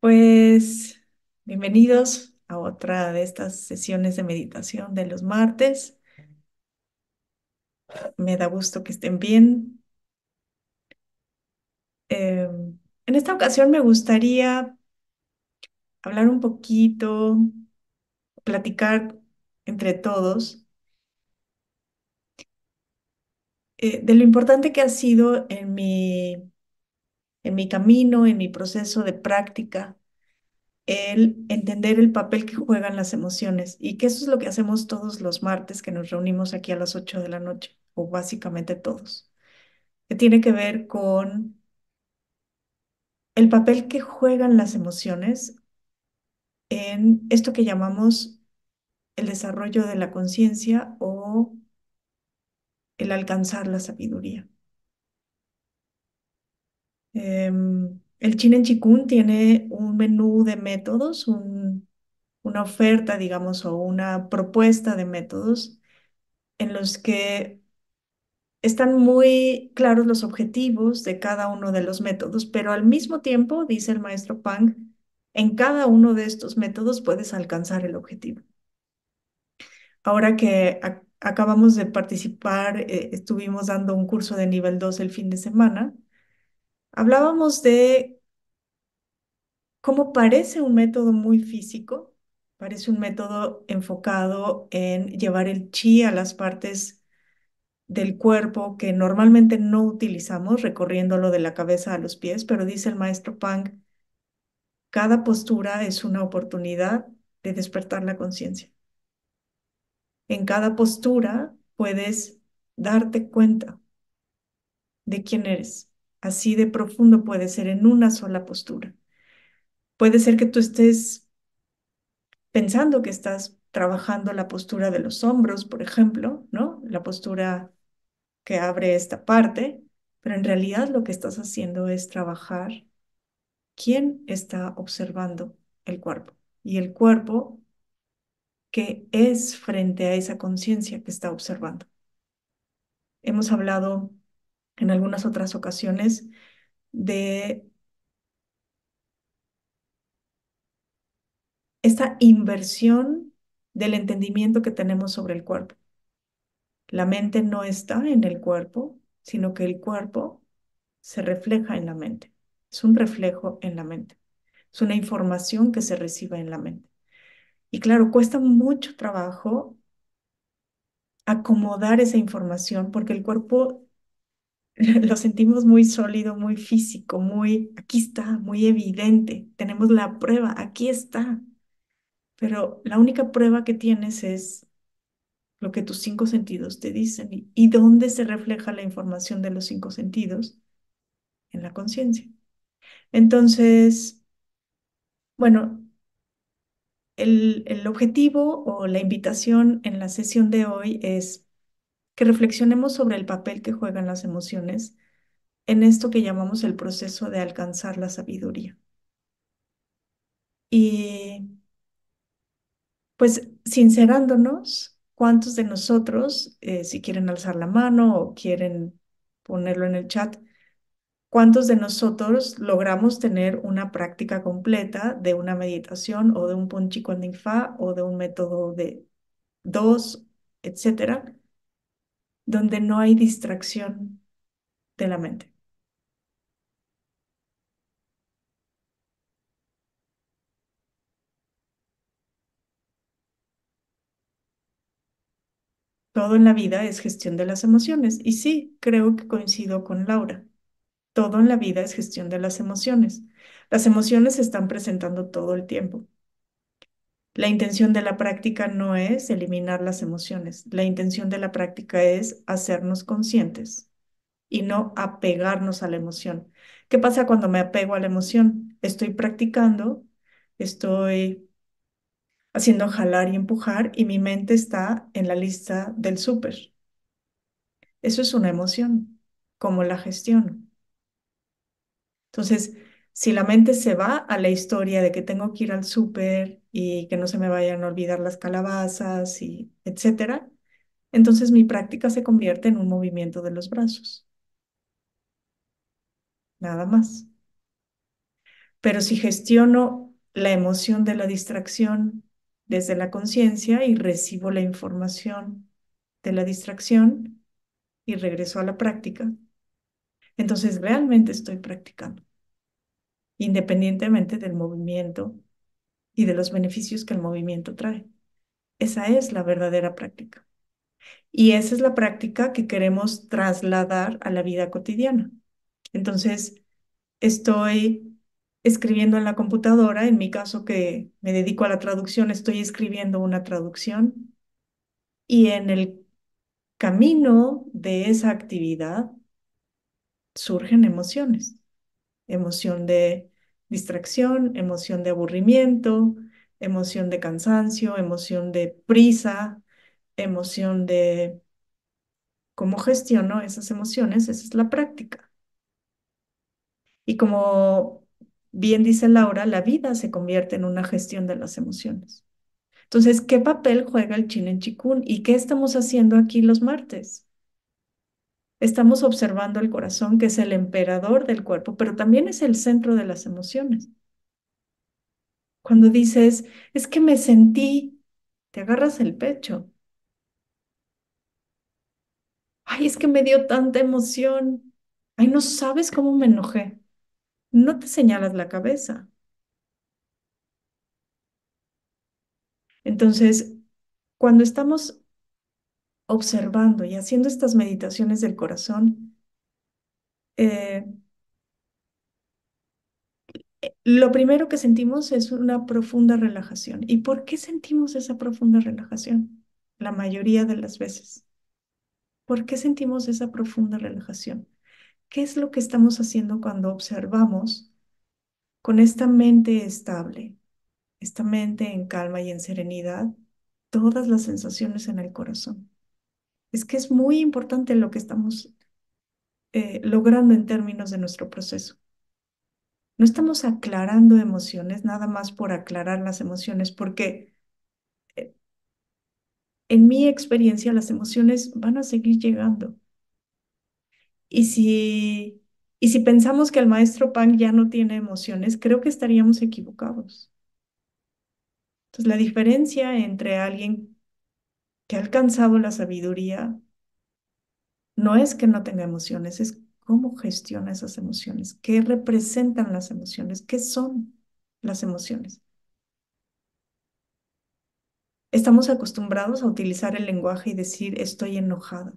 Pues bienvenidos a otra de estas sesiones de meditación de los martes. Me da gusto que estén bien. En esta ocasión me gustaría hablar un poquito, platicar entre todos de lo importante que ha sido en mi camino, en mi proceso de práctica, el entender el papel que juegan las emociones y que eso es lo que hacemos todos los martes que nos reunimos aquí a las 8 de la noche, o básicamente todos, que tiene que ver con el papel que juegan las emociones en esto que llamamos el desarrollo de la conciencia o el alcanzar la sabiduría. El Chin en Chikung tiene un menú de métodos, una oferta, digamos, o una propuesta de métodos en los que están muy claros los objetivos de cada uno de los métodos, pero al mismo tiempo, dice el maestro Pang, en cada uno de estos métodos puedes alcanzar el objetivo. Ahora que acabamos de participar, estuvimos dando un curso de nivel 2 el fin de semana, hablábamos de cómo parece un método muy físico, parece un método enfocado en llevar el chi a las partes del cuerpo que normalmente no utilizamos, recorriéndolo de la cabeza a los pies, pero dice el maestro Pang, cada postura es una oportunidad de despertar la conciencia. En cada postura puedes darte cuenta de quién eres. Así de profundo puede ser en una sola postura. Puede ser que tú estés pensando que estás trabajando la postura de los hombros, por ejemplo, ¿no? La postura que abre esta parte, pero en realidad lo que estás haciendo es trabajar quién está observando el cuerpo y el cuerpo que es frente a esa conciencia que está observando. Hemos hablado en algunas otras ocasiones de esta inversión del entendimiento que tenemos sobre el cuerpo. La mente no está en el cuerpo, sino que el cuerpo se refleja en la mente. Es un reflejo en la mente. Es una información que se recibe en la mente. Y claro, cuesta mucho trabajo acomodar esa información porque el cuerpo lo sentimos muy sólido, muy físico, muy, aquí está, muy evidente. Tenemos la prueba, aquí está. Pero la única prueba que tienes es lo que tus cinco sentidos te dicen. ¿Y dónde se refleja la información de los cinco sentidos? En la conciencia. Entonces, bueno, el objetivo o la invitación en la sesión de hoy es que reflexionemos sobre el papel que juegan las emociones en esto que llamamos el proceso de alcanzar la sabiduría. Y pues sincerándonos, ¿cuántos de nosotros, si quieren alzar la mano o quieren ponerlo en el chat, cuántos de nosotros logramos tener una práctica completa de una meditación o de un Punchi Konding Fa o de un método de dos, etcétera, donde no hay distracción de la mente? Todo en la vida es gestión de las emociones. Y sí, creo que coincido con Laura. Todo en la vida es gestión de las emociones. Las emociones se están presentando todo el tiempo. La intención de la práctica no es eliminar las emociones. La intención de la práctica es hacernos conscientes y no apegarnos a la emoción. ¿Qué pasa cuando me apego a la emoción? Estoy practicando, estoy haciendo jalar y empujar y mi mente está en la lista del súper. Eso es una emoción. ¿Cómo la gestiono? Entonces, Si la mente se va a la historia de que tengo que ir al súper y que no se me vayan a olvidar las calabazas y etcétera, entonces mi práctica se convierte en un movimiento de los brazos, nada más. Pero si gestiono la emoción de la distracción desde la conciencia y recibo la información de la distracción y regreso a la práctica, entonces realmente estoy practicando, independientemente del movimiento y de los beneficios que el movimiento trae. Esa es la verdadera práctica. Y esa es la práctica que queremos trasladar a la vida cotidiana. Entonces, estoy escribiendo en la computadora, en mi caso que me dedico a la traducción, estoy escribiendo una traducción y en el camino de esa actividad surgen emociones, emoción de distracción, emoción de aburrimiento, emoción de cansancio, emoción de prisa, emoción de cómo gestiono esas emociones, esa es la práctica. Y como bien dice Laura, la vida se convierte en una gestión de las emociones. Entonces, ¿qué papel juega el Chin en Chikun? ¿Y qué estamos haciendo aquí los martes? Estamos observando el corazón, que es el emperador del cuerpo, pero también es el centro de las emociones. Cuando dices, es que me sentí, te agarras el pecho. Ay, es que me dio tanta emoción. Ay, no sabes cómo me enojé. No te señalas la cabeza. Entonces, cuando estamos observando y haciendo estas meditaciones del corazón, eh, lo primero que sentimos es una profunda relajación. ¿Y por qué sentimos esa profunda relajación? La mayoría de las veces. ¿Por qué sentimos esa profunda relajación? ¿Qué es lo que estamos haciendo cuando observamos con esta mente estable, esta mente en calma y en serenidad, todas las sensaciones en el corazón? Es que es muy importante lo que estamos logrando en términos de nuestro proceso. No estamos aclarando emociones nada más por aclarar las emociones, porque eh, en mi experiencia las emociones van a seguir llegando. Y y si pensamos que el maestro Pang ya no tiene emociones, creo que estaríamos equivocados. Entonces, la diferencia entre alguien que ha alcanzado la sabiduría no es que no tenga emociones, es cómo gestiona esas emociones, qué representan las emociones, qué son las emociones. Estamos acostumbrados a utilizar el lenguaje y decir estoy enojada,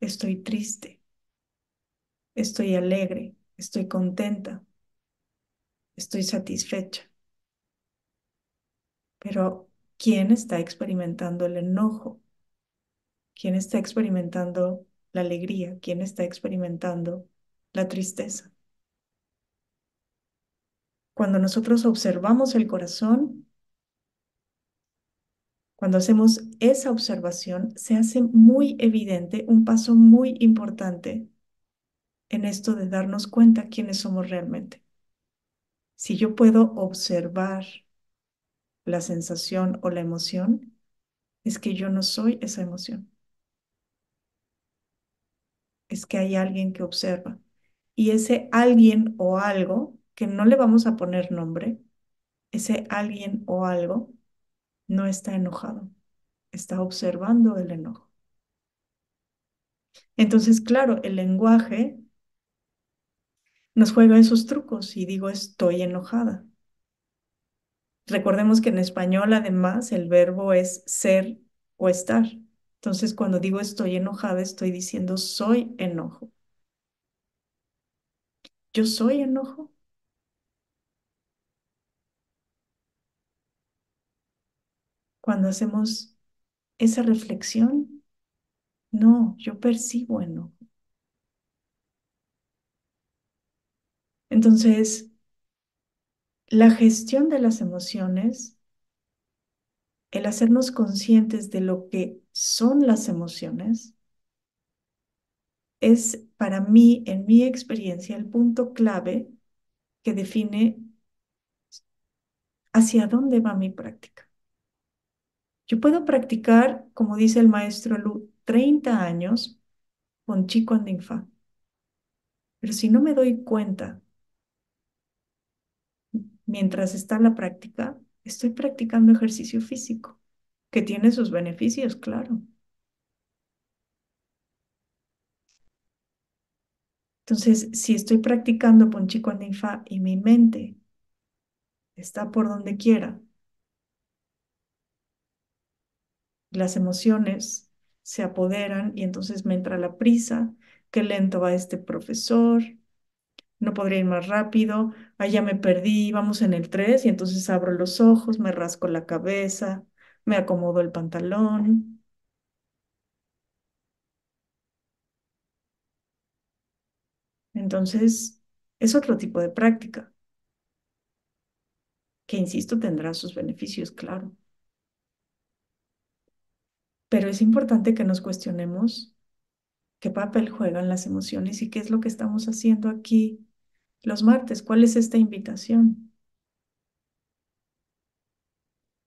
estoy triste, estoy alegre, estoy contenta, estoy satisfecha. Pero ¿quién está experimentando el enojo? ¿Quién está experimentando la alegría? ¿Quién está experimentando la tristeza? Cuando nosotros observamos el corazón, cuando hacemos esa observación, se hace muy evidente un paso muy importante en esto de darnos cuenta quiénes somos realmente. Si yo puedo observar la sensación o la emoción, es que yo no soy esa emoción, es que hay alguien que observa. Y ese alguien o algo, que no le vamos a poner nombre, ese alguien o algo no está enojado, está observando el enojo. Entonces, claro, el lenguaje nos juega esos trucos y digo estoy enojada. Recordemos que en español, además, el verbo es ser o estar. Entonces, cuando digo estoy enojada, estoy diciendo soy enojo. Yo soy enojo. Cuando hacemos esa reflexión, no, yo percibo enojo. Entonces, la gestión de las emociones, el hacernos conscientes de lo que son las emociones, es para mí, en mi experiencia, el punto clave que define hacia dónde va mi práctica. Yo puedo practicar, como dice el maestro Lu, 30 años con Chi Kuan Fa, pero si no me doy cuenta mientras está la práctica, estoy practicando ejercicio físico, que tiene sus beneficios, claro. Entonces, si estoy practicando Pon Chi Kuan Fa y mi mente está por donde quiera, las emociones se apoderan y entonces me entra la prisa, qué lento va este profesor, no podría ir más rápido, allá me perdí, vamos en el 3 y entonces abro los ojos, me rasco la cabeza, me acomodo el pantalón. Entonces, es otro tipo de práctica que, insisto, tendrá sus beneficios, claro. Pero es importante que nos cuestionemos qué papel juegan las emociones y qué es lo que estamos haciendo aquí los martes. ¿Cuál es esta invitación?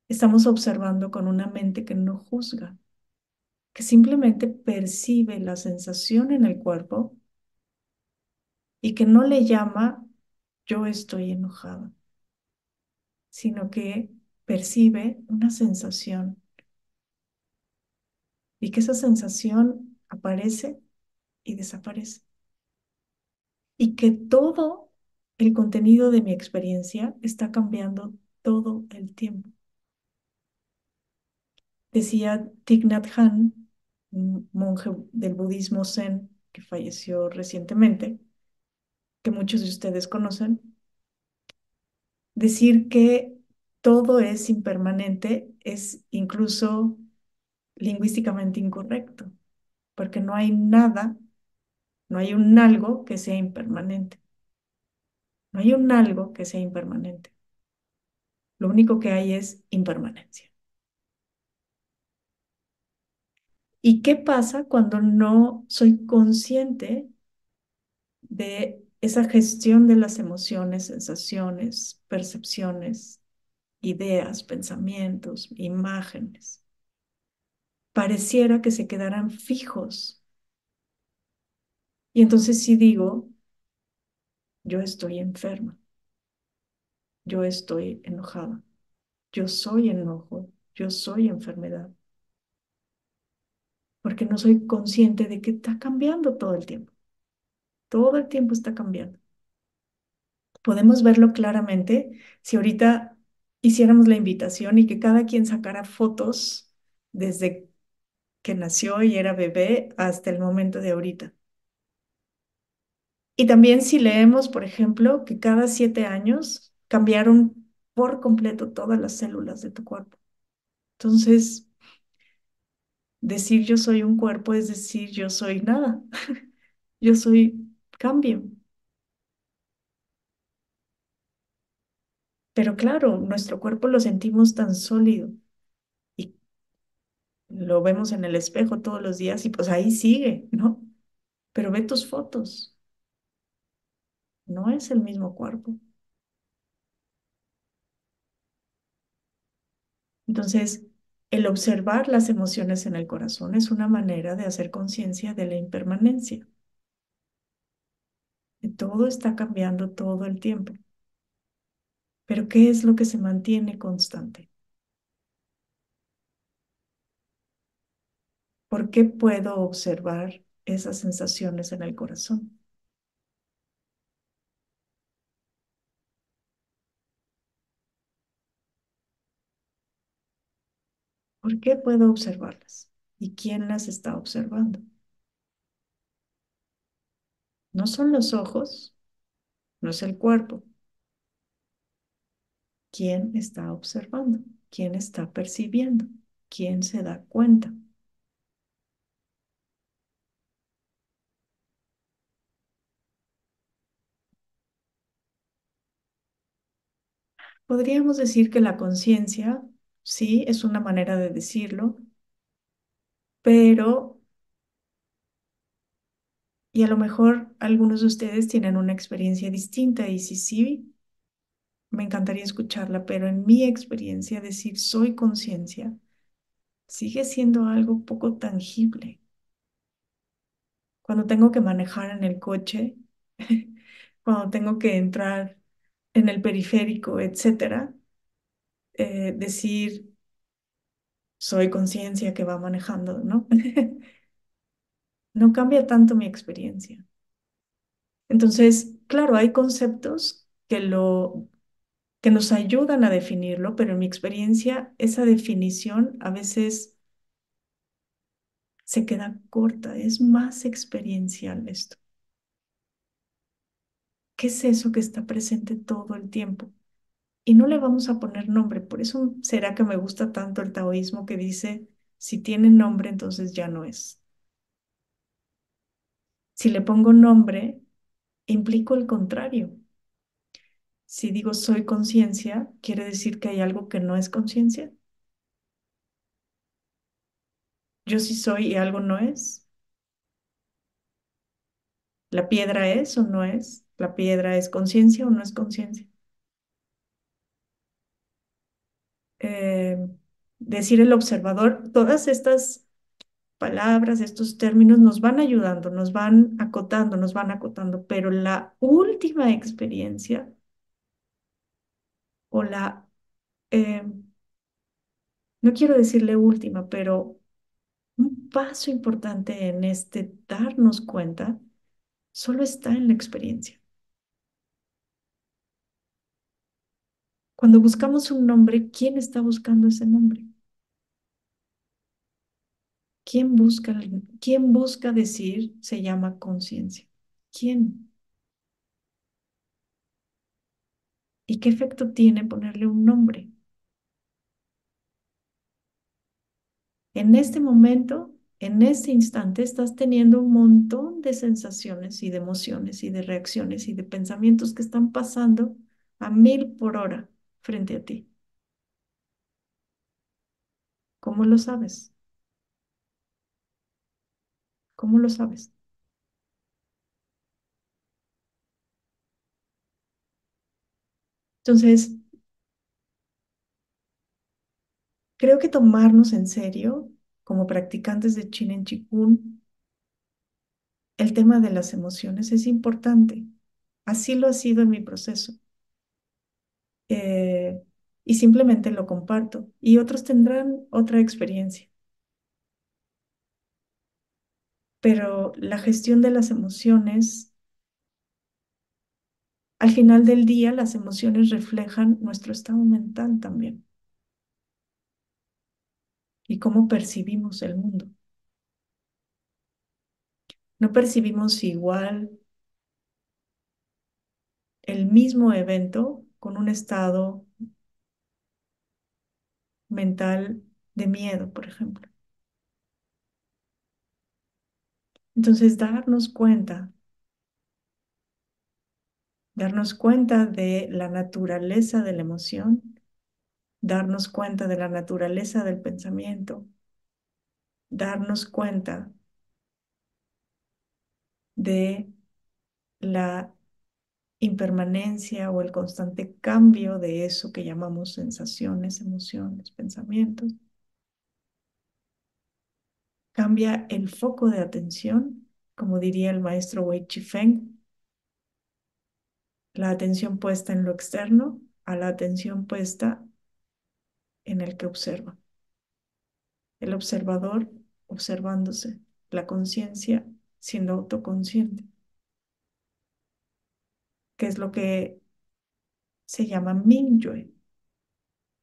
Estamos observando con una mente que no juzga, que simplemente percibe la sensación en el cuerpo y que no le llama yo estoy enojada, sino que percibe una sensación y que esa sensación aparece y desaparece. Y que todo el contenido de mi experiencia está cambiando todo el tiempo. Decía Thich Nhat Hanh, un monje del budismo zen que falleció recientemente, que muchos de ustedes conocen, decir que todo es impermanente es incluso lingüísticamente incorrecto, porque no hay nada, no hay un algo que sea impermanente, no hay un algo que sea impermanente. Lo único que hay es impermanencia. ¿Y qué pasa cuando no soy consciente de esa gestión de las emociones, sensaciones, percepciones, ideas, pensamientos, imágenes? Pareciera que se quedaran fijos. Y entonces sí digo, yo estoy enferma, yo estoy enojada, yo soy enojo, yo soy enfermedad, porque no soy consciente de que está cambiando todo el tiempo está cambiando. Podemos verlo claramente si ahorita hiciéramos la invitación y que cada quien sacara fotos desde que nació y era bebé hasta el momento de ahorita. Y también si leemos, por ejemplo, que cada 7 años cambiaron por completo todas las células de tu cuerpo. Entonces, decir yo soy un cuerpo es decir yo soy nada, yo soy cambio. Pero claro, nuestro cuerpo lo sentimos tan sólido y lo vemos en el espejo todos los días y pues ahí sigue, ¿no? Pero ve tus fotos, no es el mismo cuerpo. Entonces, el observar las emociones en el corazón es una manera de hacer conciencia de la impermanencia, que todo está cambiando todo el tiempo. Pero ¿qué es lo que se mantiene constante? ¿Por qué puedo observar esas sensaciones en el corazón? ¿Por qué puedo observarlas? ¿Y quién las está observando? No son los ojos, no es el cuerpo. ¿Quién está observando? ¿Quién está percibiendo? ¿Quién se da cuenta? Podríamos decir que la conciencia, sí, es una manera de decirlo, pero Y a lo mejor algunos de ustedes tienen una experiencia distinta y si sí, me encantaría escucharla, pero en mi experiencia decir soy conciencia sigue siendo algo poco tangible. Cuando tengo que manejar en el coche, cuando tengo que entrar en el periférico, etcétera, decir soy conciencia que va manejando, ¿no? No cambia tanto mi experiencia. Entonces, claro, hay conceptos que nos ayudan a definirlo, pero en mi experiencia esa definición a veces se queda corta, es más experiencial esto. ¿Qué es eso que está presente todo el tiempo? Y no le vamos a poner nombre, por eso será que me gusta tanto el taoísmo que dice, si tiene nombre, entonces ya no es. Si le pongo nombre, implico el contrario. Si digo soy conciencia, quiere decir que hay algo que no es conciencia. Yo sí soy y algo no es. ¿La piedra es o no es? ¿La piedra es conciencia o no es conciencia? Eh, Decir el observador, todas estas palabras, estos términos nos van ayudando, nos van acotando, pero la última experiencia o eh, no quiero decirle última, pero un paso importante en este darnos cuenta, solo está en la experiencia. Cuando buscamos un nombre, ¿quién está buscando ese nombre? ¿Quién busca decir se llama conciencia? ¿Quién? ¿Y qué efecto tiene ponerle un nombre? En este momento, en este instante, estás teniendo un montón de sensaciones y de emociones y de reacciones y de pensamientos que están pasando a 1000 por hora frente a ti. ¿Cómo lo sabes? ¿Cómo lo sabes? Entonces, creo que tomarnos en serio como practicantes de Chin Chikun el tema de las emociones es importante. Así lo ha sido en mi proceso. eh, y simplemente lo comparto. Y otros tendrán otra experiencia. Pero la gestión de las emociones, al final del día, las emociones reflejan nuestro estado mental también y cómo percibimos el mundo. No percibimos igual el mismo evento con un estado mental de miedo, por ejemplo. Entonces, darnos cuenta de la naturaleza de la emoción, darnos cuenta de la naturaleza del pensamiento, darnos cuenta de la impermanencia o el constante cambio de eso que llamamos sensaciones, emociones, pensamientos. Cambia el foco de atención, como diría el maestro Wei Chifeng, la atención puesta en lo externo a la atención puesta en el que observa. El observador observándose, la conciencia siendo autoconsciente, que es lo que se llama Mingyue,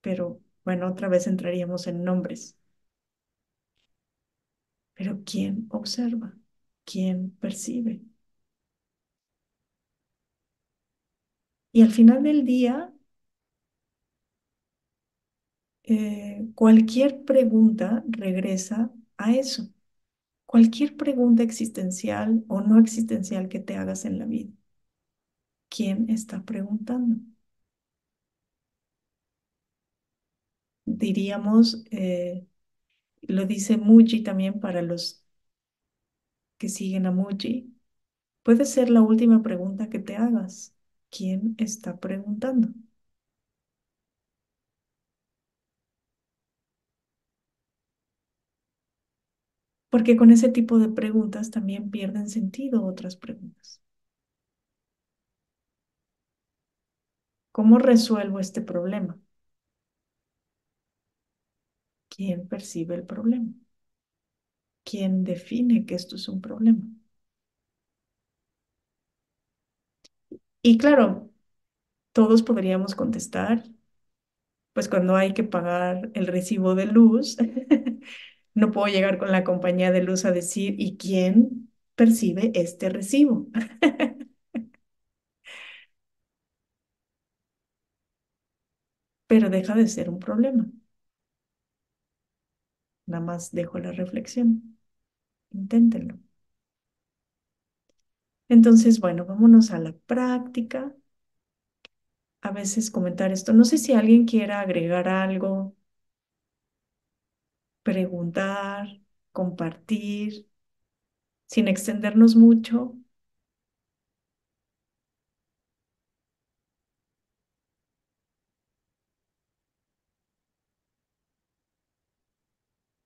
pero bueno, otra vez entraríamos en nombres. Pero ¿quién observa? ¿Quién percibe? Y al final del día, cualquier pregunta regresa a eso. Cualquier pregunta existencial o no existencial que te hagas en la vida. ¿Quién está preguntando? Diríamos, lo dice Muji también para los que siguen a Muji, Puede ser la última pregunta que te hagas. ¿Quién está preguntando? Porque con ese tipo de preguntas también pierden sentido otras preguntas. ¿Cómo resuelvo este problema? ¿Quién percibe el problema? ¿Quién define que esto es un problema? Y claro, todos podríamos contestar, pues cuando hay que pagar el recibo de luz, no puedo llegar con la compañía de luz a decir, ¿y quién percibe este recibo? Pero deja de ser un problema. Nada más dejo la reflexión. Inténtenlo. Entonces, bueno, vámonos a la práctica. A veces comentar esto. No sé si alguien quiera agregar algo, preguntar, compartir, sin extendernos mucho.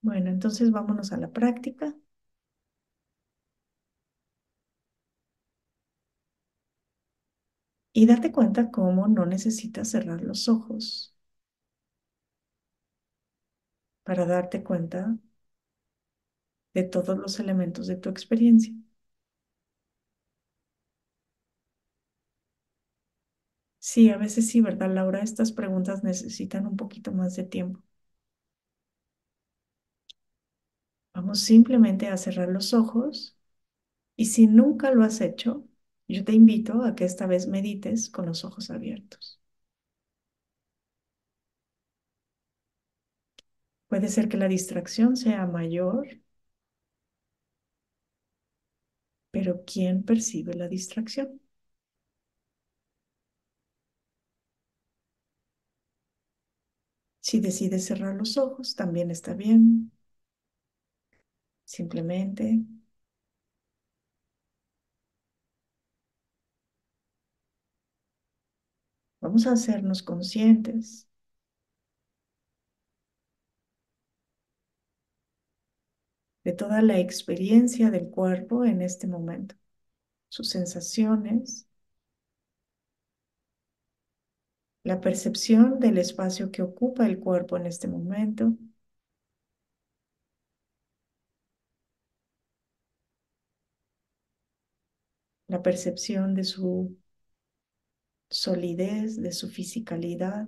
Bueno, entonces vámonos a la práctica y date cuenta cómo no necesitas cerrar los ojos para darte cuenta de todos los elementos de tu experiencia. Sí, a veces sí, ¿verdad, Laura? Estas preguntas necesitan un poquito más de tiempo. Vamos simplemente a cerrar los ojos y si nunca lo has hecho, yo te invito a que esta vez medites con los ojos abiertos. Puede ser que la distracción sea mayor, pero ¿quién percibe la distracción? Si decides cerrar los ojos, también está bien. Simplemente vamos a hacernos conscientes de toda la experiencia del cuerpo en este momento, sus sensaciones, la percepción del espacio que ocupa el cuerpo en este momento, la percepción de su solidez, de su fisicalidad.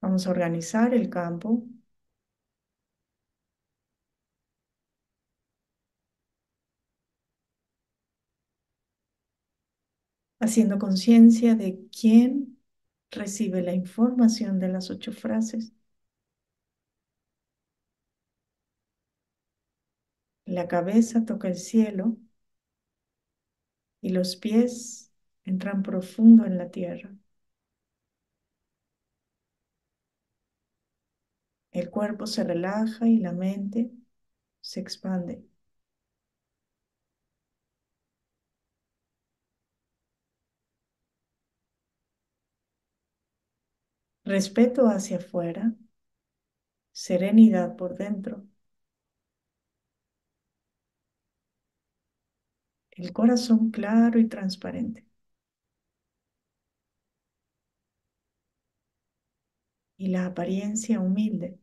Vamos a organizar el campo, haciendo conciencia de quién recibe la información de las 8 frases. La cabeza toca el cielo y los pies entran profundo en la tierra. El cuerpo se relaja y la mente se expande. Respeto hacia afuera, serenidad por dentro, el corazón claro y transparente y la apariencia humilde.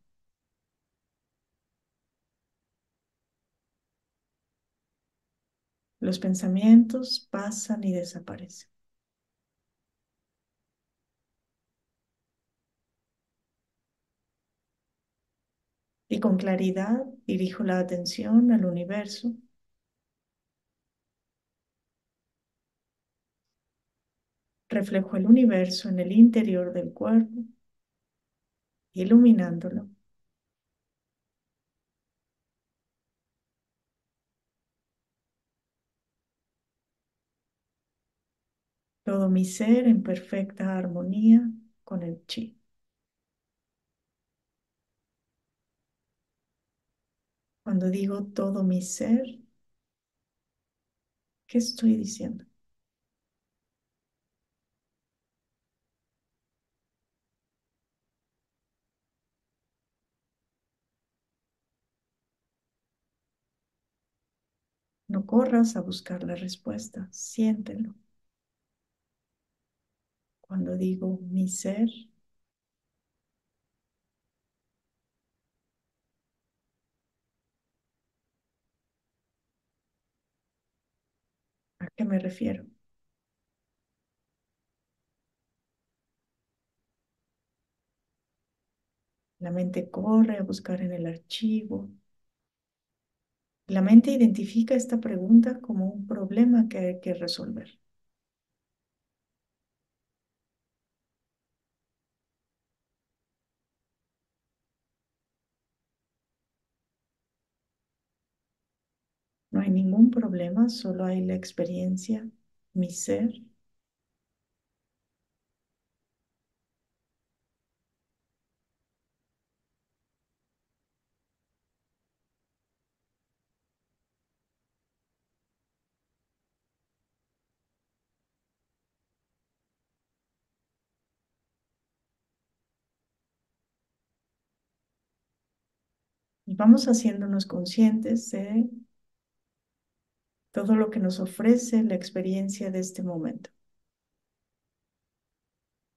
Los pensamientos pasan y desaparecen. Y con claridad dirijo la atención al universo, Reflejo el universo en el interior del cuerpo, iluminándolo. Todo mi ser en perfecta armonía con el chi. Cuando digo todo mi ser, ¿qué estoy diciendo? No corras a buscar la respuesta, siéntelo. Cuando digo mi ser, ¿a qué me refiero? La mente corre a buscar en el archivo. La mente identifica esta pregunta como un problema que hay que resolver. No hay ningún problema, solo hay la experiencia, mi ser. Y vamos haciéndonos conscientes de todo lo que nos ofrece la experiencia de este momento.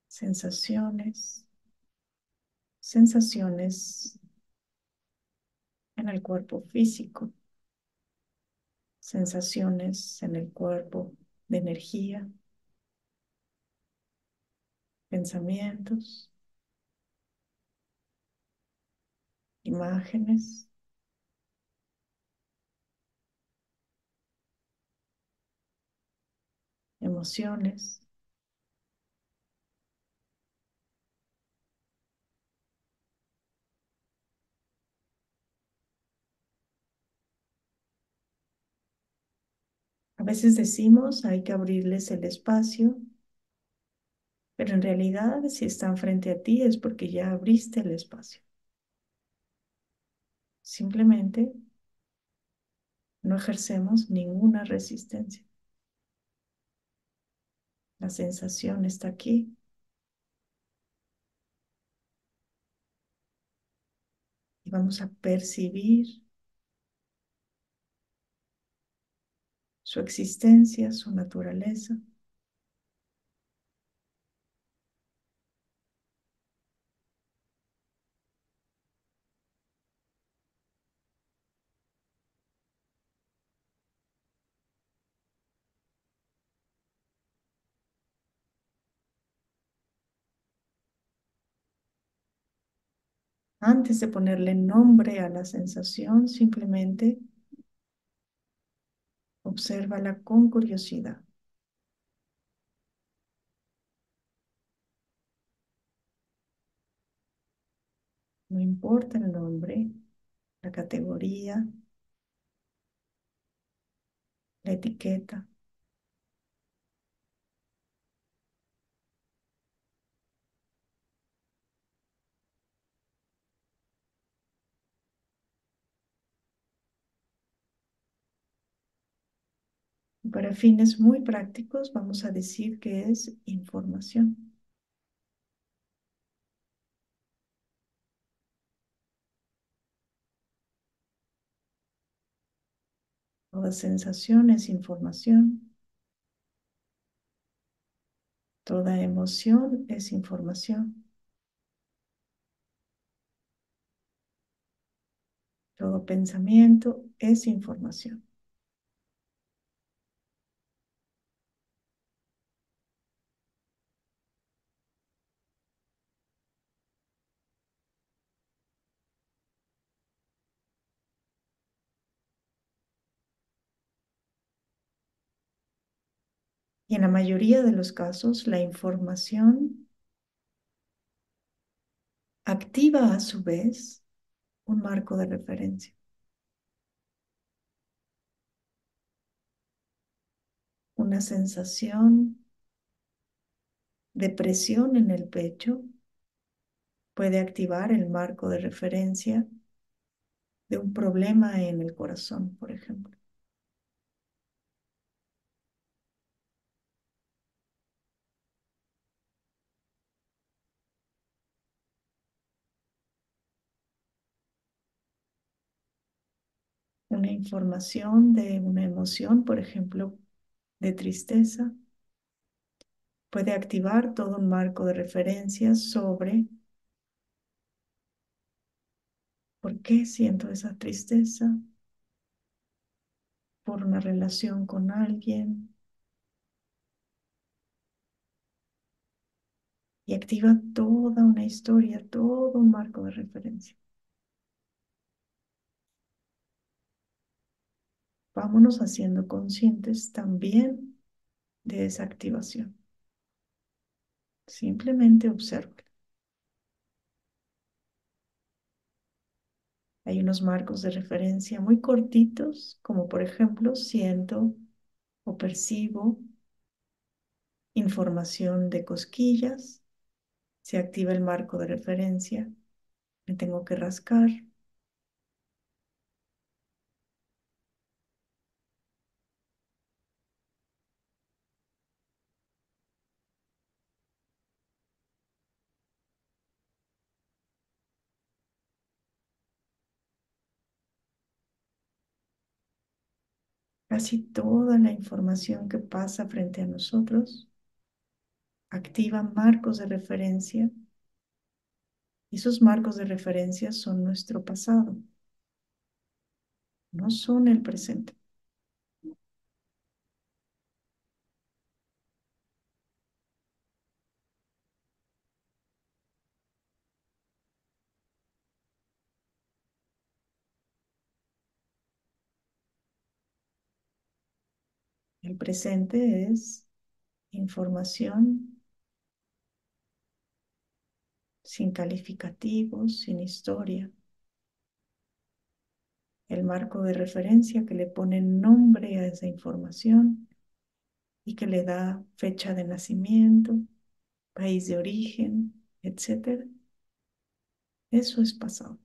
Sensaciones, sensaciones en el cuerpo físico, sensaciones en el cuerpo de energía, pensamientos, imágenes, emociones. A veces decimos hay que abrirles el espacio, pero en realidad si están frente a ti es porque ya abriste el espacio. Simplemente no ejercemos ninguna resistencia. La sensación está aquí y vamos a percibir su existencia, su naturaleza. Antes de ponerle nombre a la sensación, simplemente obsérvala con curiosidad. No importa el nombre, la categoría, la etiqueta. Y para fines muy prácticos, vamos a decir que es información. Toda sensación es información. Toda emoción es información. Todo pensamiento es información. Y en la mayoría de los casos, la información activa a su vez un marco de referencia, una sensación de presión en el pecho puede activar el marco de referencia de un problema en el corazón, por ejemplo. Una información de una emoción, por ejemplo, de tristeza, puede activar todo un marco de referencia sobre por qué siento esa tristeza, por una relación con alguien, y activa toda una historia, todo un marco de referencia. Vámonos haciendo conscientes también de esa activación. Simplemente observa. Hay unos marcos de referencia muy cortitos, como por ejemplo, siento o percibo información de cosquillas. Se activa el marco de referencia. Me tengo que rascar. Casi toda la información que pasa frente a nosotros activa marcos de referencia, y esos marcos de referencia son nuestro pasado, no son el presente. El presente es información sin calificativos, sin historia. El marco de referencia que le pone nombre a esa información y que le da fecha de nacimiento, país de origen, etcétera. Eso es pasado.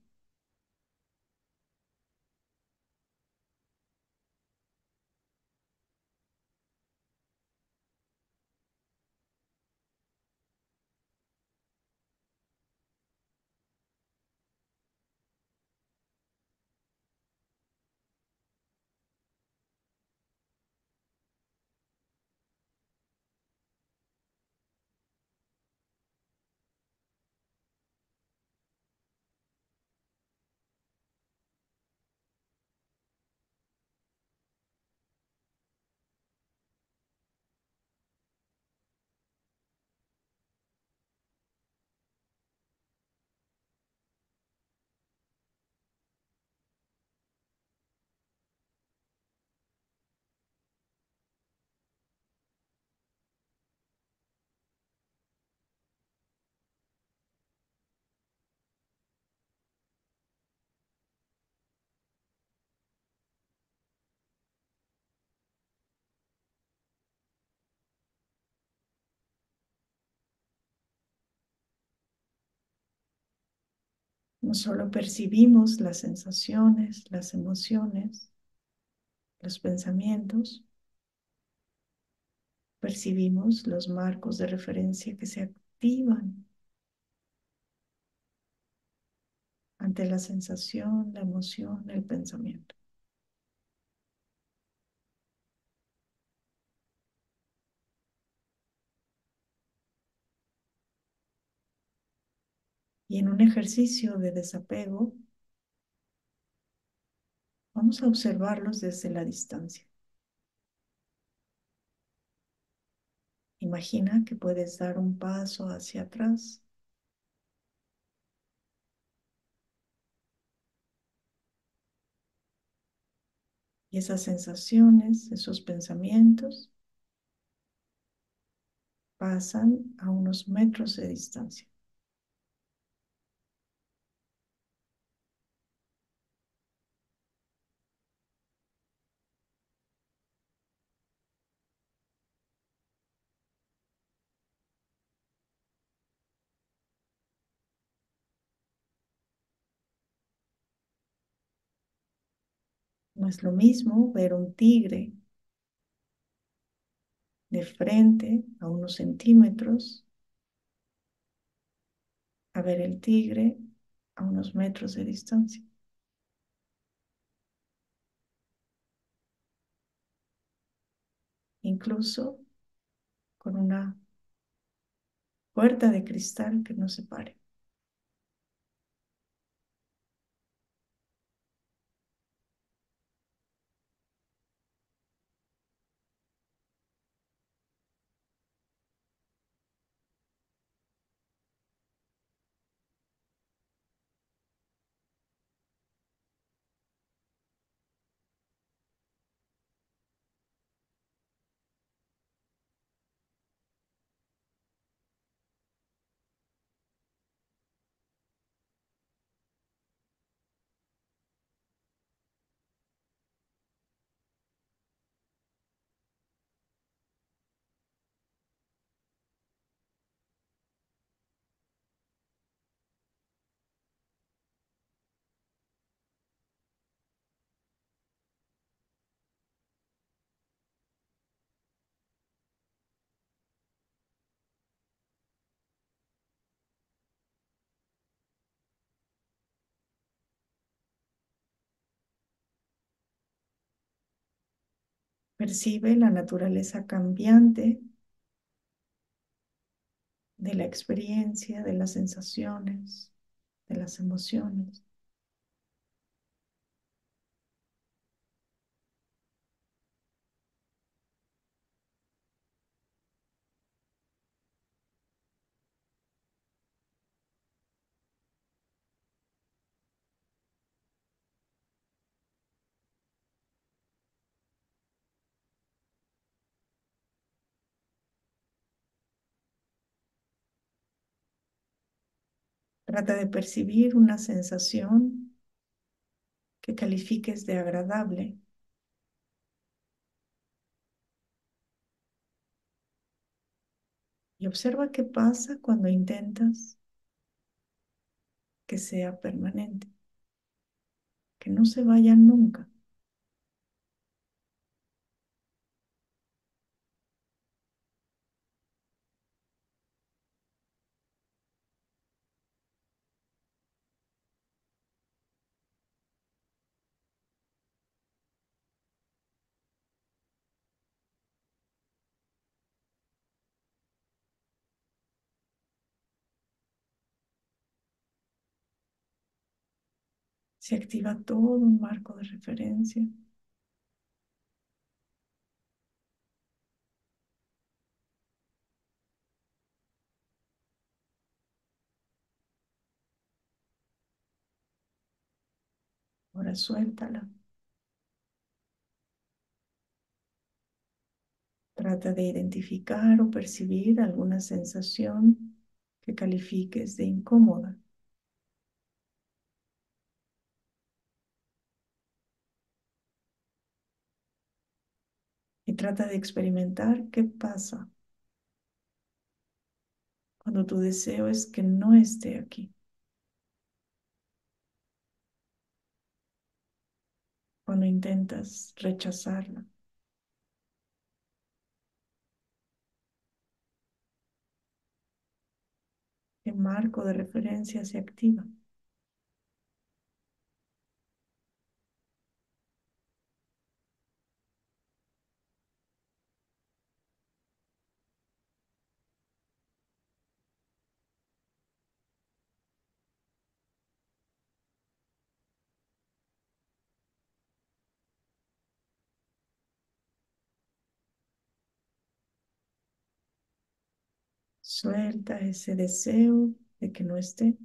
No solo percibimos las sensaciones, las emociones, los pensamientos, percibimos los marcos de referencia que se activan ante la sensación, la emoción, el pensamiento. Y en un ejercicio de desapego, vamos a observarlos desde la distancia. Imagina que puedes dar un paso hacia atrás y esas sensaciones, esos pensamientos, pasan a unos metros de distancia. No es lo mismo ver un tigre de frente a unos centímetros a ver el tigre a unos metros de distancia. Incluso con una puerta de cristal que nos separe. Percibe la naturaleza cambiante de la experiencia, de las sensaciones, de las emociones. Trata de percibir una sensación que califiques de agradable y observa qué pasa cuando intentas que sea permanente, que no se vaya nunca. Se activa todo un marco de referencia. Ahora suéltala. Trata de identificar o percibir alguna sensación que califiques de incómoda y trata de experimentar qué pasa cuando tu deseo es que no esté aquí, cuando intentas rechazarla. ¿Qué marco de referencia se activa? Suelta ese deseo de que no esté.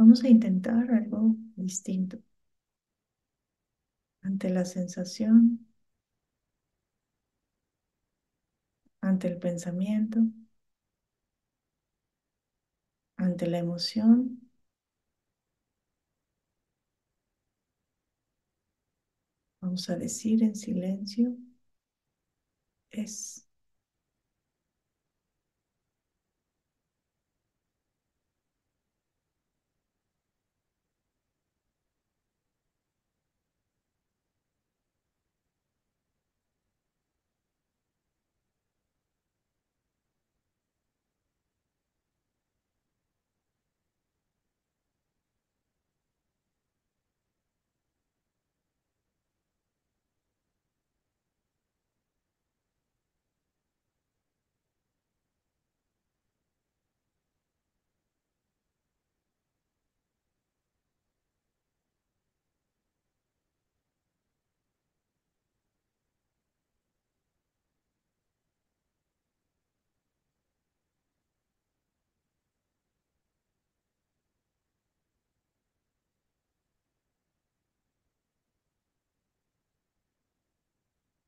Vamos a intentar algo distinto ante la sensación, ante el pensamiento, ante la emoción. Vamos a decir en silencio, es.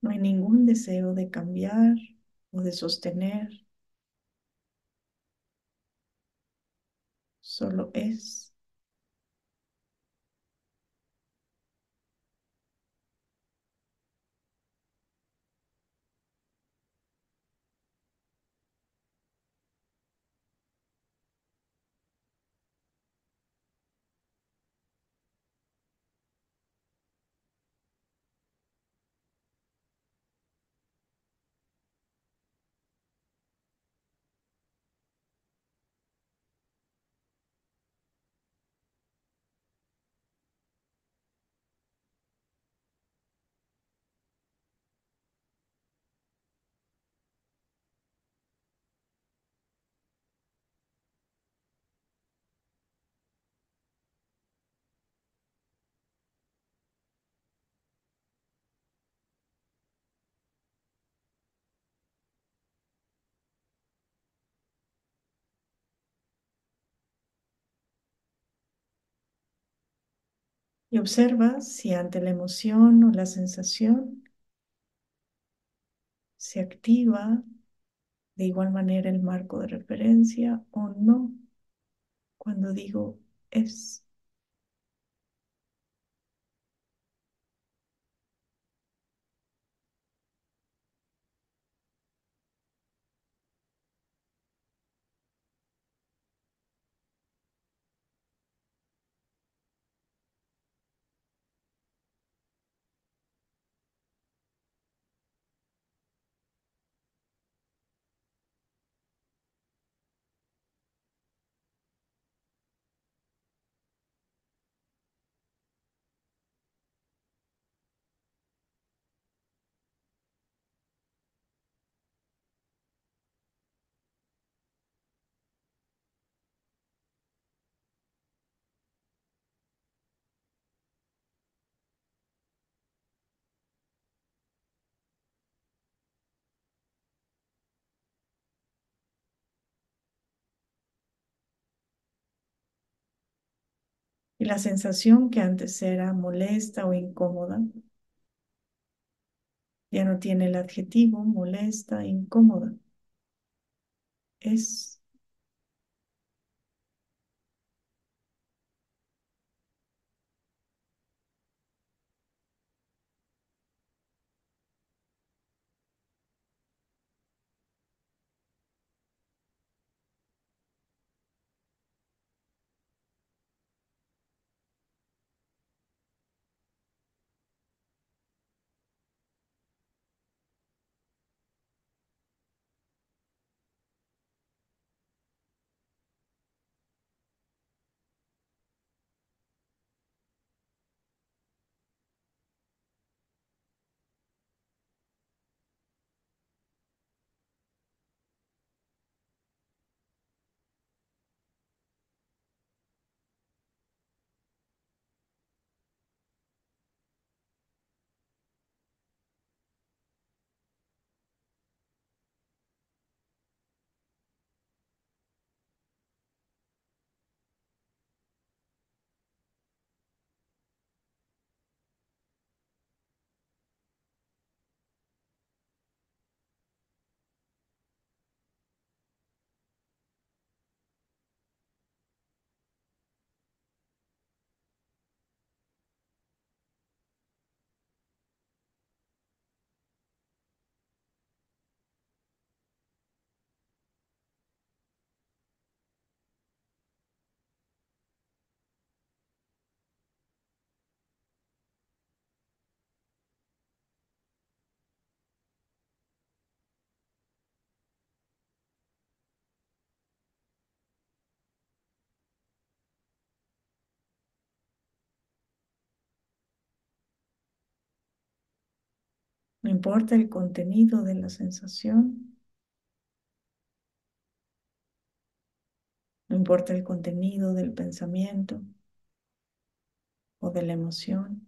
No hay ningún deseo de cambiar o de sostener, solo es. Y observa si ante la emoción o la sensación se activa de igual manera el marco de referencia o no cuando digo es. Y la sensación que antes era molesta o incómoda ya no tiene el adjetivo molesta, incómoda. Es. No importa el contenido de la sensación, no importa el contenido del pensamiento o de la emoción.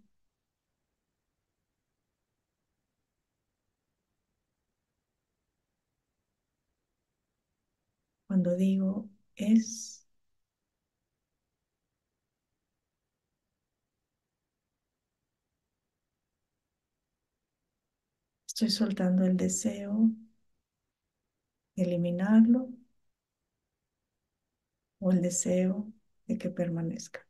Cuando digo es, estoy soltando el deseo de eliminarlo o el deseo de que permanezca.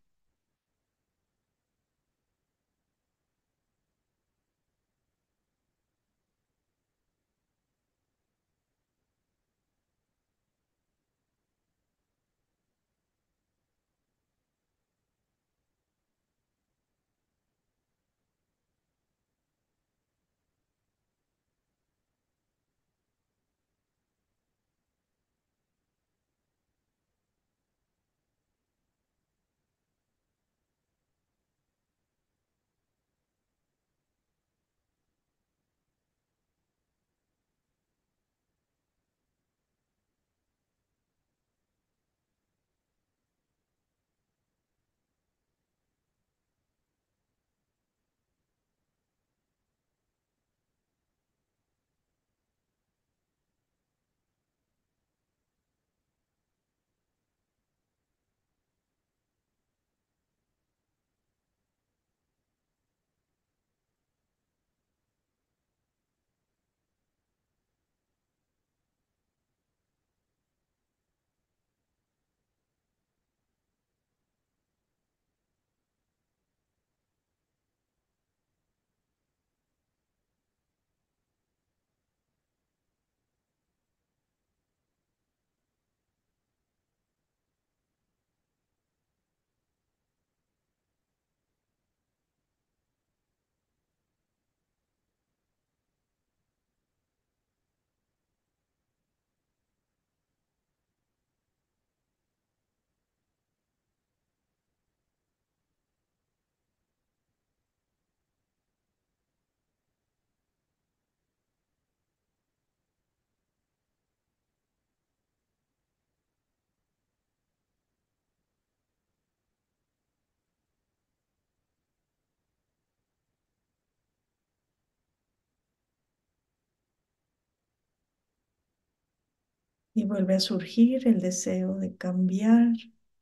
Y vuelve a surgir el deseo de cambiar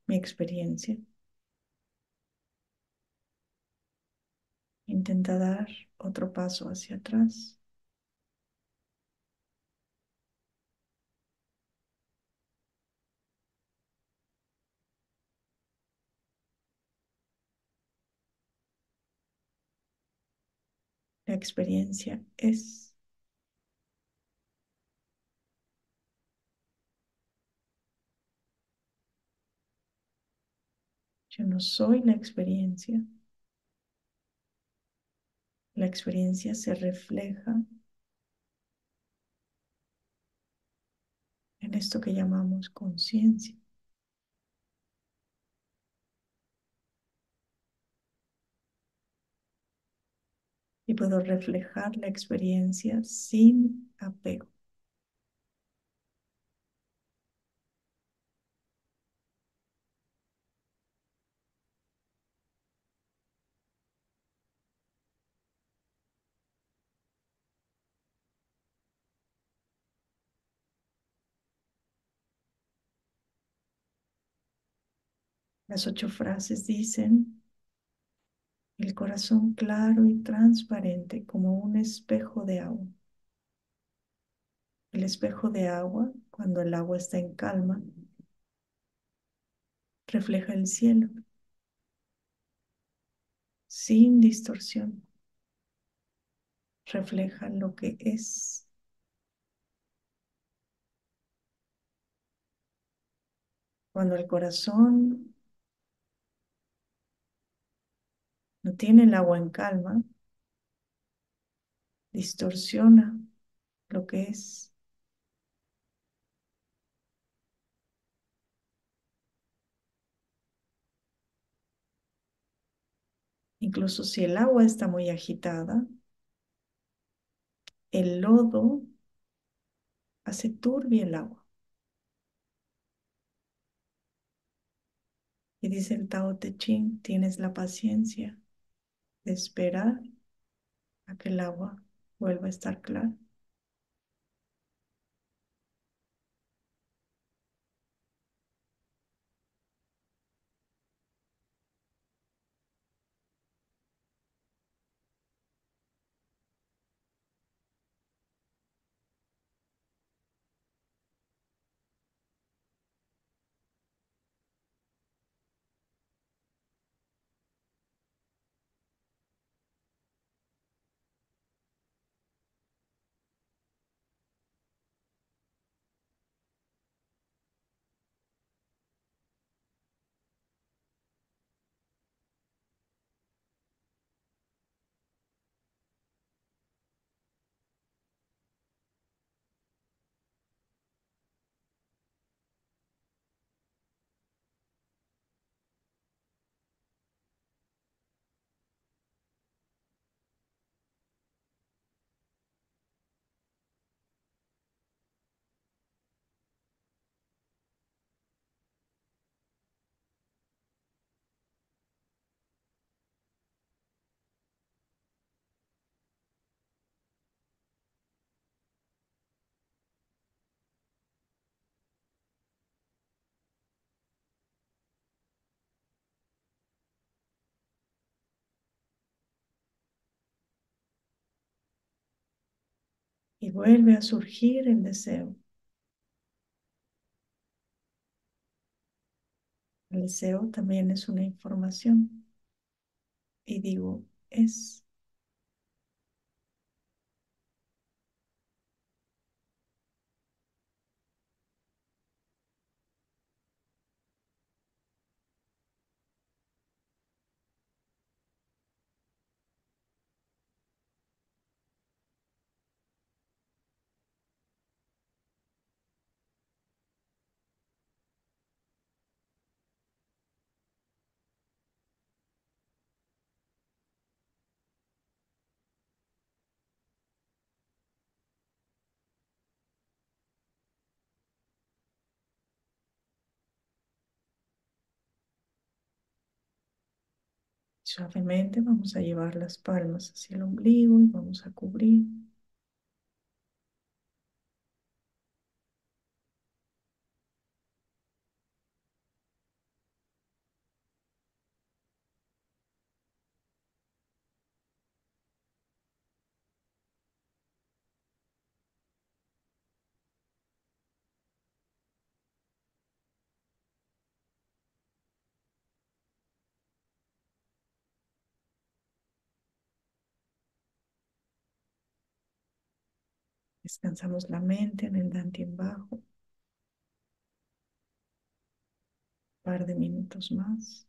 mi experiencia. Intenta dar otro paso hacia atrás. La experiencia es. Yo no soy la experiencia. La experiencia se refleja en esto que llamamos conciencia. Y puedo reflejar la experiencia sin apego. Las 8 frases dicen: el corazón claro y transparente como un espejo de agua. El espejo de agua, cuando el agua está en calma, refleja el cielo sin distorsión. Refleja lo que es. Cuando el corazón no tiene el agua en calma, distorsiona lo que es. Incluso si el agua está muy agitada, el lodo hace turbia el agua. Y dice el Tao Te Ching, tienes la paciencia de esperar a que el agua vuelva a estar clara. Y vuelve a surgir el deseo. El deseo también es una información. Y digo, es. Suavemente vamos a llevar las palmas hacia el ombligo y vamos a cubrir. Descansamos la mente en el Dantian bajo. Un par de minutos más.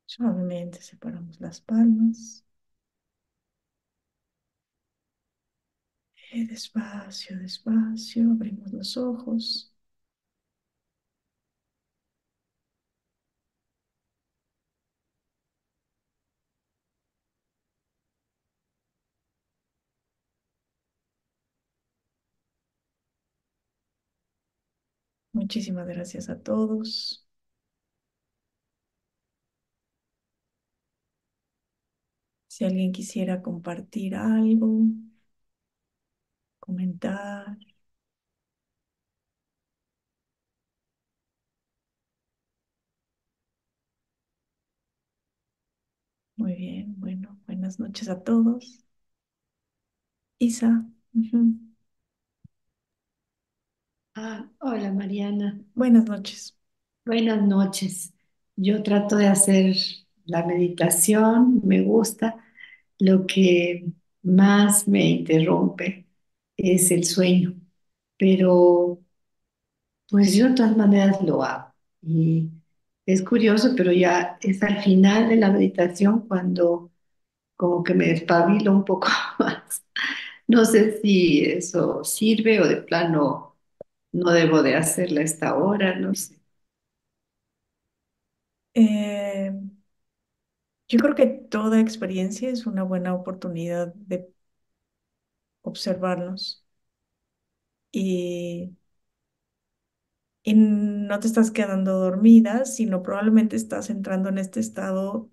Suavemente separamos las palmas. Y despacio, despacio, abrimos los ojos. Muchísimas gracias a todos. Si alguien quisiera compartir algo, comentar. Muy bien, bueno, buenas noches a todos. Isa. Ujú. Hola Mariana, Buenas noches. buenas noches. Yo trato de hacer la meditación, me gusta. Lo que más me interrumpe es el sueño, pero pues yo de todas maneras lo hago. Y es curioso, pero ya es al final de la meditación cuando como que me despabilo un poco más. No sé si eso sirve o de plano no debo de hacerla a esta hora, no sé. Eh, yo creo que toda experiencia es una buena oportunidad de observarnos y, y no te estás quedando dormida, sino probablemente estás entrando en este estado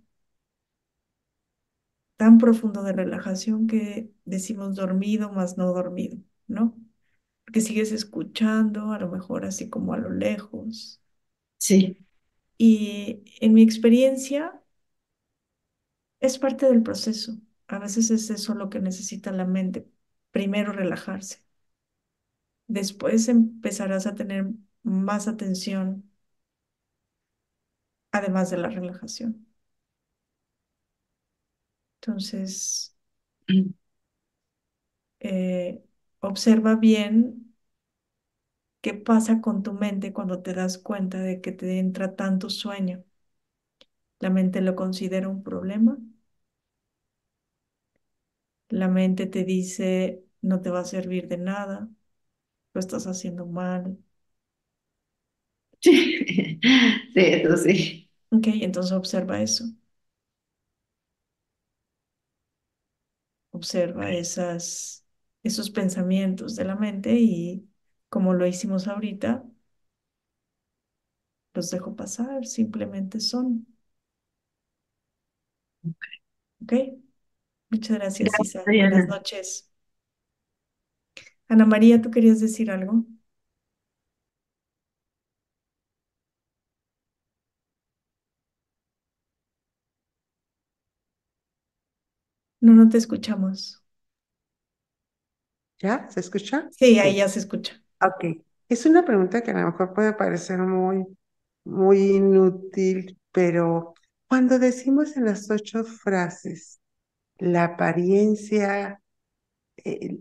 tan profundo de relajación que decimos dormido más no dormido, ¿no? Porque sigues escuchando, a lo mejor así como a lo lejos. Sí. Y en mi experiencia es parte del proceso. A veces es eso lo que necesita la mente. Primero relajarse. Después empezarás a tener más atención, además de la relajación. Entonces, eh, observa bien qué pasa con tu mente cuando te das cuenta de que te entra tanto sueño. La mente lo considera un problema. La mente te dice, no te va a servir de nada, lo estás haciendo mal. Sí, eso sí. Ok, entonces observa eso. Observa esos pensamientos de la mente y como lo hicimos ahorita, los dejo pasar, simplemente son. ¿Ok? Muchas gracias, Gracias, Isa. Buenas Mariana. noches. Ana María, ¿tú querías decir algo? No, no te escuchamos. ¿Ya? ¿Se escucha? Sí, ahí Sí. ya se escucha. Ok. Es una pregunta que a lo mejor puede parecer muy inútil, pero cuando decimos en las 8 frases la apariencia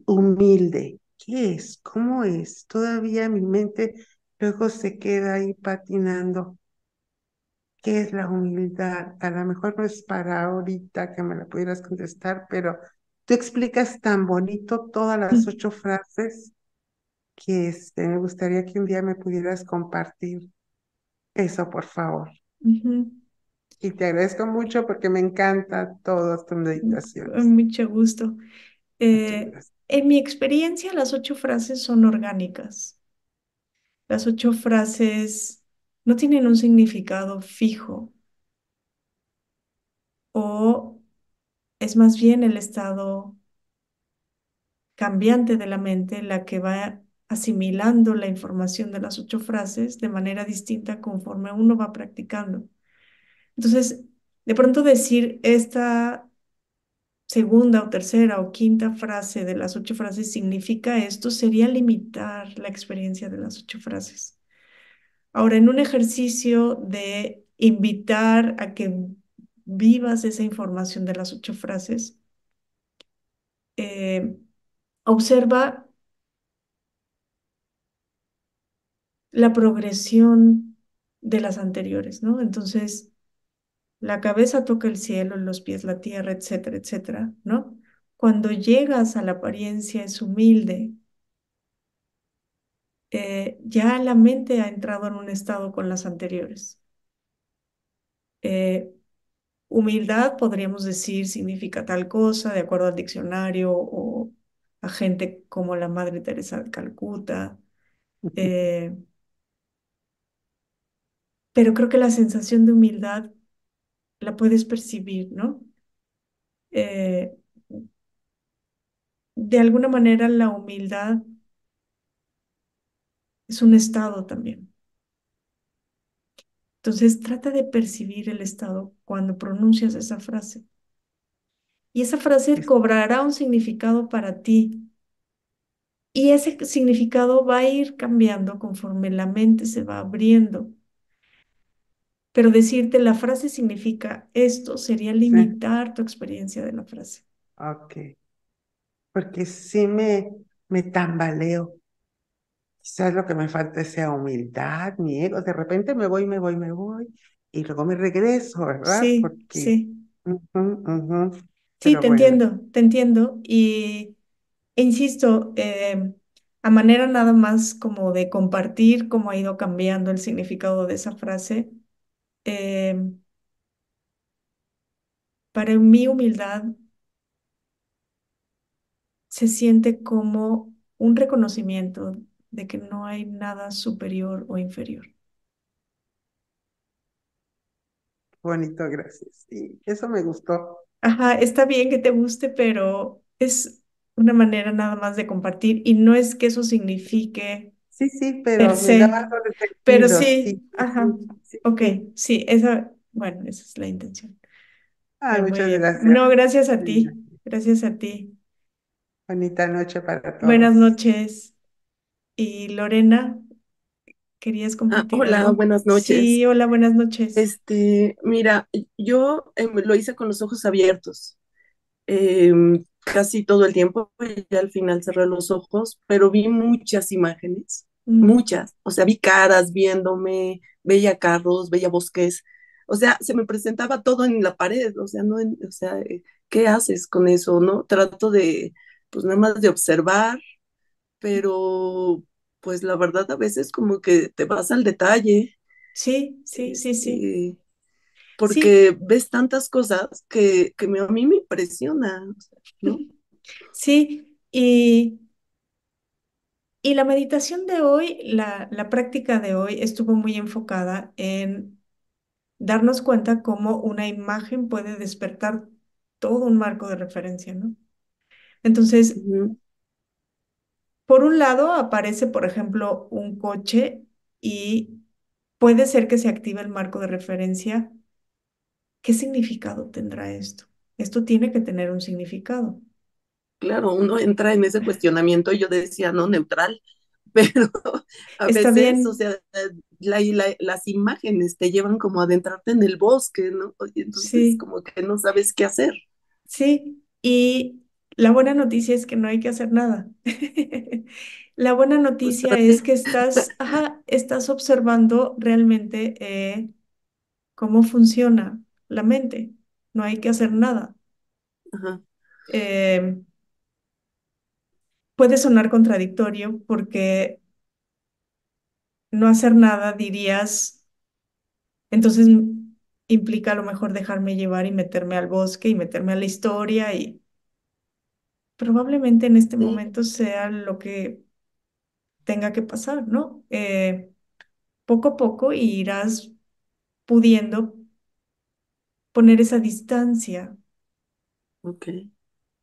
humilde, ¿qué es? ¿Cómo es? Todavía mi mente luego se queda ahí patinando. ¿Qué es la humildad? A lo mejor no es para ahorita que me la pudieras contestar, pero tú explicas tan bonito todas las 8 frases que me gustaría que un día me pudieras compartir eso, por favor. Ujú. Y te agradezco mucho porque me encanta todas tus meditaciones. Con mucho gusto. Muchas gracias. En mi experiencia, las 8 frases son orgánicas. Las 8 frases no tienen un significado fijo o es más bien el estado cambiante de la mente la que va asimilando la información de las 8 frases de manera distinta conforme uno va practicando. Entonces, de pronto decir esta segunda o tercera o quinta frase de las 8 frases significa esto, sería limitar la experiencia de las 8 frases. Ahora, en un ejercicio de invitar a que vivas esa información de las 8 frases, eh, observa la progresión de las anteriores, ¿no? Entonces, la cabeza toca el cielo, los pies la tierra, etcétera, etcétera, ¿no? Cuando llegas a la apariencia es humilde, ya la mente ha entrado en un estado con las anteriores. Eh, Humildad, podríamos decir, significa tal cosa, de acuerdo al diccionario o a gente como la Madre Teresa de Calcuta. eh, pero creo que la sensación de humildad la puedes percibir, ¿no? Eh, de alguna manera la humildad es un estado también. Entonces trata de percibir el estado cuando pronuncias esa frase. Y esa frase Es- cobrará un significado para ti Y ese significado va a ir cambiando conforme la mente se va abriendo. Pero decirte la frase significa esto sería Sí, limitar tu experiencia de la frase. ok. Porque sí me tambaleo. Quizás lo que me falta sea humildad, mi ego. De repente me voy, y luego me regreso, ¿verdad? Sí, Porque, sí, ujú, ujú. sí, Pero bueno, te entiendo. E insisto, a manera nada más como de compartir cómo ha ido cambiando el significado de esa frase, eh, para mi humildad se siente como un reconocimiento de que no hay nada superior o inferior. bonito, gracias. Y eso me gustó. Ajá, está bien que te guste, pero es una manera nada más de compartir y no es que eso signifique Sí, sí, per pero me da se, algo de pero sentido. Sí, sí, sí, ajá, sí, sí, ok, sí. sí, esa, bueno, esa es la intención. Ay, Pero muy muchas bien. gracias. No, gracias a Linda. ti, gracias a ti. Bonita noche para Buenas todos. noches. Y Lorena, ¿querías compartir Hola, algo? buenas noches. Sí, hola, buenas noches. Mira, yo lo hice con los ojos abiertos, casi todo el tiempo y al final cerré los ojos, pero vi muchas imágenes, Mm, muchas. O sea, vi caras viéndome, veía carros, veía bosques. O sea, se me presentaba todo en la pared. O sea, no, o sea, ¿qué haces con eso, no? Trato de, pues nada más de observar, pero pues la verdad a veces como que te vas al detalle. sí, sí, sí, sí. este, Sí, porque ves tantas cosas que a mí me impresiona, o sea, ¿no? sí. Y la meditación de hoy, la práctica de hoy estuvo muy enfocada en darnos cuenta cómo una imagen puede despertar todo un marco de referencia, ¿no? Entonces, Ujú. por un lado aparece, por ejemplo, un coche y puede ser que se active el marco de referencia. ¿Qué significado tendrá esto? Esto tiene que tener un significado. Claro, uno entra en ese cuestionamiento y yo decía, no, neutral, pero a Está veces, o bien, sea, las imágenes te llevan como a adentrarte en el bosque, ¿no? Y entonces sí, como que no sabes qué hacer. sí. Y la buena noticia es que no hay que hacer nada. La buena Pues noticia está es bien. que estás, ajá, estás observando realmente cómo funciona la mente. No hay que hacer nada. Ajá, Eh, Puede sonar contradictorio porque no hacer nada dirías, entonces implica a lo mejor dejarme llevar y meterme al bosque y meterme a la historia y probablemente en este sí, momento sea lo que tenga que pasar, ¿no? Poco a poco irás pudiendo poner esa distancia. ok.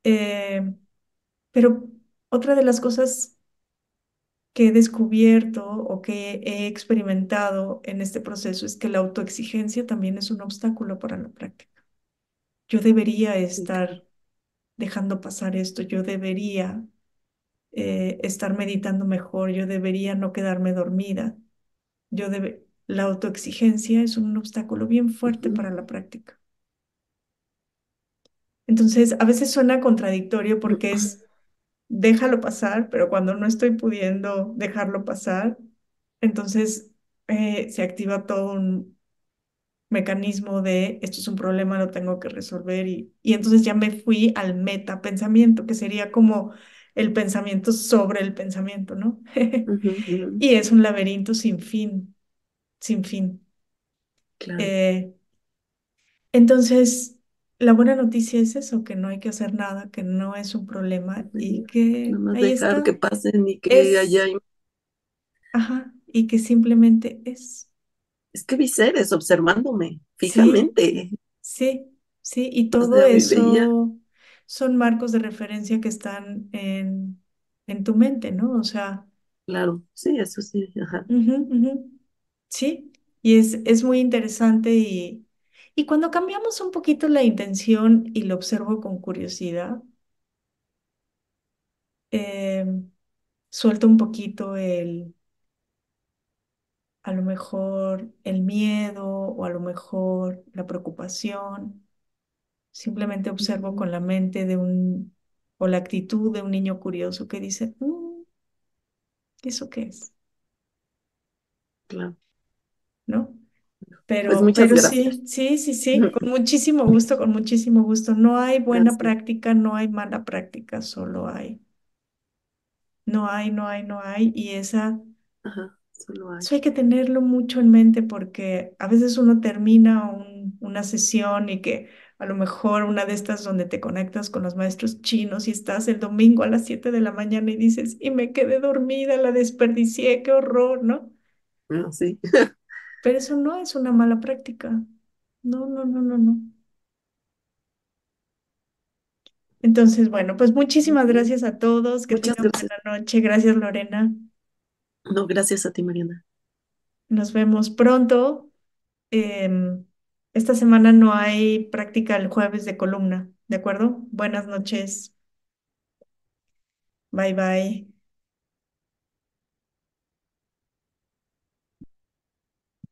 Eh, pero otra de las cosas que he descubierto o que he experimentado en este proceso es que la autoexigencia también es un obstáculo para la práctica. Yo debería Ok. estar dejando pasar esto, yo debería estar meditando mejor, yo debería no quedarme dormida, la autoexigencia es un obstáculo bien fuerte Ujú, para la práctica. Entonces, a veces suena contradictorio porque es déjalo pasar, pero cuando no estoy pudiendo dejarlo pasar, entonces se activa todo un mecanismo de esto es un problema, lo tengo que resolver y entonces ya me fui al metapensamiento, que sería como el pensamiento sobre el pensamiento, ¿no? ujú, ujú. Y es un laberinto sin fin, sin fin. Claro, Eh, entonces, la buena noticia es eso, que no hay que hacer nada, que no es un problema y que nada más ahí dejar está, que pasen y que haya. es, ajá, y que simplemente es. Es que vi seres observándome Sí, fijamente. sí, sí, y O todo sea, veía, eso son marcos de referencia que están en tu mente, ¿no? O sea, claro, sí, eso sí, ajá. ujú, ujú, sí, y es muy interesante y cuando cambiamos un poquito la intención y lo observo con curiosidad, eh, suelta un poquito a lo mejor el miedo o a lo mejor la preocupación. Simplemente observo Ujú, con la mente o la actitud de un niño curioso que dice, ¿eso qué es?" claro. ¿No? Pues Pero, muchas pero gracias. sí, sí, sí, sí, con muchísimo gusto, con muchísimo gusto. No hay buena Gracias. práctica, no hay mala práctica, solo hay. No hay, no hay, no hay. Y Ajá, solo hay. eso hay que tenerlo mucho en mente porque a veces uno termina una sesión y que a lo mejor una de estas donde te conectas con los maestros chinos y estás el domingo a las 7 de la mañana y dices, y me quedé dormida, la desperdicié, qué horror, ¿no? Ah, sí. Pero eso no es una mala práctica. No, no, no, no, no. Entonces, bueno, pues Muy muchísimas bien. gracias a todos, que Muchas tengan gracias. buena noche. Gracias, Lorena. No, gracias a ti, Mariana. Nos vemos pronto. Em, esta semana no hay práctica el jueves de columna, ¿de acuerdo? Buenas noches. Bye bye.